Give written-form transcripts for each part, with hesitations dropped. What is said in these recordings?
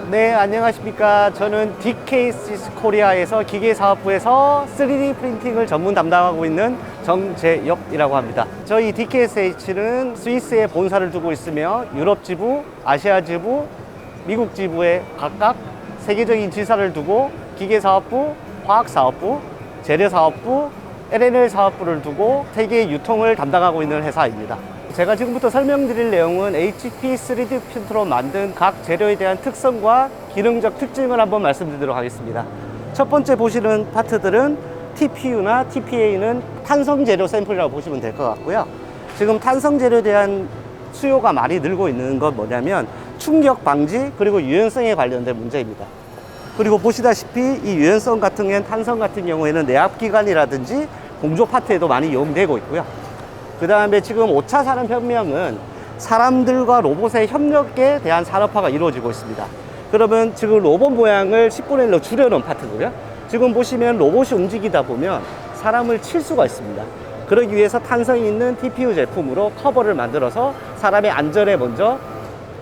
네, 안녕하십니까. 저는 DKSys 코리아에서 기계사업부에서 3D 프린팅을 전문 담당하고 있는 정재혁이라고 합니다. 저희 DKSH는 스위스에 본사를 두고 있으며 유럽 지부, 아시아 지부, 미국 지부에 각각 세계적인 지사를 두고 기계사업부, 화학사업부, 재료사업부, LNL 사업부를 두고 세계 유통을 담당하고 있는 회사입니다. 제가 지금부터 설명드릴 내용은 HP 3D 프린터로 만든 각 재료에 대한 특성과 기능적 특징을 한번 말씀드리도록 하겠습니다. 첫 번째 보시는 파트들은 TPU나 TPA는 탄성 재료 샘플이라고 보시면 될 것 같고요. 지금 탄성 재료에 대한 수요가 많이 늘고 있는 건 뭐냐면 충격 방지 그리고 유연성에 관련된 문제입니다. 그리고 보시다시피 이 유연성 같은 경우에는 탄성 같은 경우에는 내압기관이라든지 공조 파트에도 많이 이용되고 있고요. 그 다음에 지금 5차 산업혁명은 사람들과 로봇의 협력에 대한 산업화가 이루어지고 있습니다. 그러면 지금 로봇 모양을 10분의 1로 줄여놓은 파트고요. 지금 보시면 로봇이 움직이다 보면 사람을 칠 수가 있습니다. 그러기 위해서 탄성이 있는 TPU 제품으로 커버를 만들어서 사람의 안전에 먼저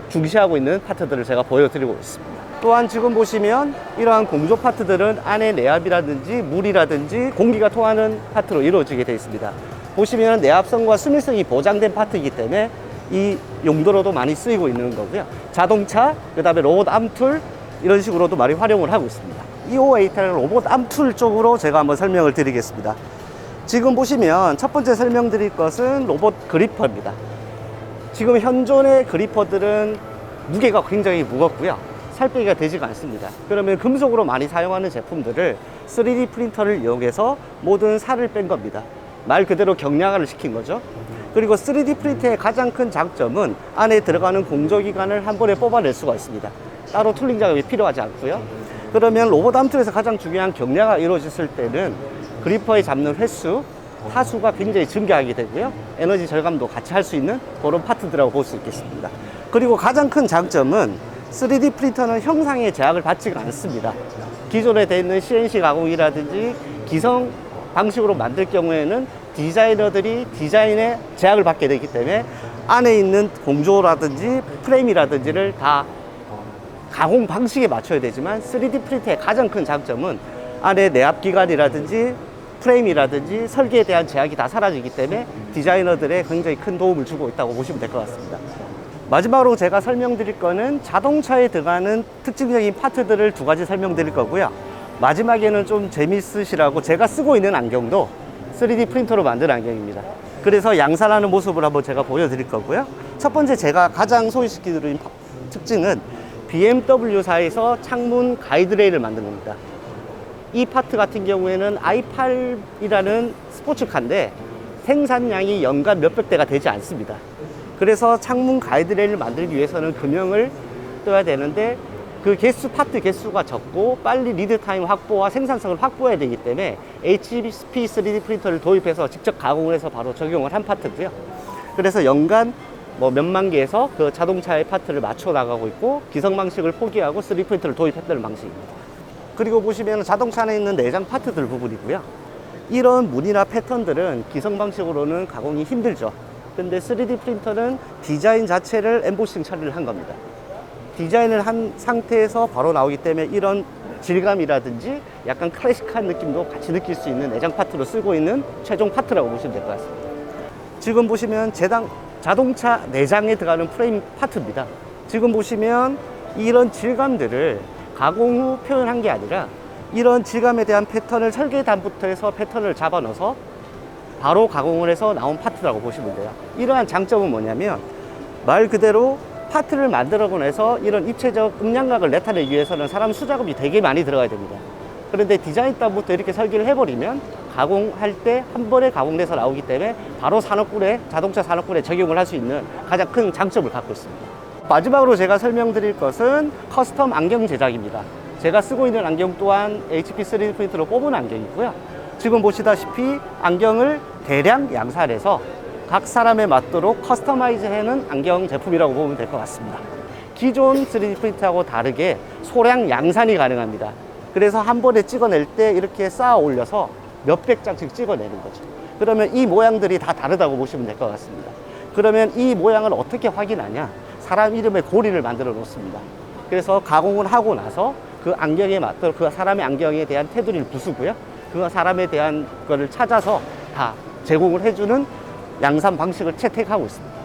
중시하고 있는 파트들을 제가 보여드리고 있습니다. 또한 지금 보시면 이러한 공조 파트들은 안에 내압이라든지 물이라든지 공기가 통하는 파트로 이루어지게 되어 있습니다. 보시면 내압성과 수밀성이 보장된 파트이기 때문에 이 용도로도 많이 쓰이고 있는 거고요. 자동차, 그 다음에 로봇 암툴 이런 식으로도 많이 활용을 하고 있습니다. EOA라는 로봇 암툴 쪽으로 제가 한번 설명을 드리겠습니다. 지금 보시면 첫 번째 설명드릴 것은 로봇 그리퍼입니다. 지금 현존의 그리퍼들은 무게가 굉장히 무겁고요. 살 빼기가 되지가 않습니다. 그러면 금속으로 많이 사용하는 제품들을 3D 프린터를 이용해서 모든 살을 뺀 겁니다. 말 그대로 경량화를 시킨 거죠. 그리고 3D 프린터의 가장 큰 장점은 안에 들어가는 공조기관을 한 번에 뽑아낼 수가 있습니다. 따로 툴링 작업이 필요하지 않고요. 그러면 로봇 암툴에서 가장 중요한 경량화가 이루어졌을 때는 그리퍼에 잡는 횟수, 타수가 굉장히 증가하게 되고요. 에너지 절감도 같이 할 수 있는 그런 파트들이라고 볼 수 있겠습니다. 그리고 가장 큰 장점은 3D 프린터는 형상의 제약을 받지가 않습니다. 기존에 되어 있는 CNC 가공이라든지 기성 방식으로 만들 경우에는 디자이너들이 디자인에 제약을 받게 되기 때문에 안에 있는 공조라든지 프레임이라든지를 다 가공 방식에 맞춰야 되지만 3D 프린터의 가장 큰 장점은 안에 내압기관이라든지 프레임이라든지 설계에 대한 제약이 다 사라지기 때문에 디자이너들의 굉장히 큰 도움을 주고 있다고 보시면 될 것 같습니다. 마지막으로 제가 설명드릴 거는 자동차에 들어가는 특징적인 파트들을 두 가지 설명드릴 거고요. 마지막에는 좀 재밌으시라고 제가 쓰고 있는 안경도 3D 프린터로 만든 안경입니다. 그래서 양산하는 모습을 한번 제가 보여드릴 거고요. 첫 번째 제가 가장 소개시켜드린 특징은 BMW사에서 창문 가이드레일을 만든 겁니다. 이 파트 같은 경우에는 i8이라는 스포츠카인데 생산량이 연간 몇백 대가 되지 않습니다. 그래서 창문 가이드레일을 만들기 위해서는 금형을 떠야 되는데 그 파트 개수가 적고 빨리 리드 타임 확보와 생산성을 확보해야 되기 때문에 HP 3D 프린터를 도입해서 직접 가공을 해서 바로 적용을 한 파트고요. 그래서 연간 몇만 개에서 그 자동차의 파트를 맞춰 나가고 있고 기성 방식을 포기하고 3D 프린터를 도입했다는 방식입니다. 그리고 보시면 자동차 안에 있는 내장 파트들 부분이고요. 이런 무늬나 패턴들은 기성 방식으로는 가공이 힘들죠. 근데 3D 프린터는 디자인 자체를 엠보싱 처리를 한 겁니다. 디자인을 한 상태에서 바로 나오기 때문에 이런 질감이라든지 약간 클래식한 느낌도 같이 느낄 수 있는 내장 파트로 쓰고 있는 최종 파트라고 보시면 될 것 같습니다. 지금 보시면 자동차 내장에 들어가는 프레임 파트입니다. 지금 보시면 이런 질감들을 가공 후 표현한 게 아니라 이런 질감에 대한 패턴을 설계단부터 해서 패턴을 잡아 넣어서 바로 가공을 해서 나온 파트라고 보시면 돼요. 이러한 장점은 뭐냐면 말 그대로 파트를 만들어고 나서 이런 입체적 음량각을 나타내기 위해서는 사람 수작업이 되게 많이 들어가야 됩니다. 그런데 디자인 단부터 이렇게 설계를 해버리면 가공할 때 한 번에 가공돼서 나오기 때문에 바로 자동차 산업군에 적용을 할 수 있는 가장 큰 장점을 갖고 있습니다. 마지막으로 제가 설명드릴 것은 커스텀 안경 제작입니다. 제가 쓰고 있는 안경 또한 HP 3D 프린터로 뽑은 안경이고요. 지금 보시다시피 안경을 대량 양산해서 각 사람에 맞도록 커스터마이즈 해놓은 안경 제품이라고 보면 될 것 같습니다. 기존 3D 프린터하고 다르게 소량 양산이 가능합니다. 그래서 한 번에 찍어낼 때 이렇게 쌓아 올려서 몇백 장씩 찍어내는 거죠. 그러면 이 모양들이 다 다르다고 보시면 될 것 같습니다. 그러면 이 모양을 어떻게 확인하냐? 사람 이름의 고리를 만들어 놓습니다. 그래서 가공을 하고 나서 그 안경에 맞도록 그 사람의 안경에 대한 테두리를 부수고요. 그 사람에 대한 거를 찾아서 다 제공을 해주는 양산 방식을 채택하고 있습니다.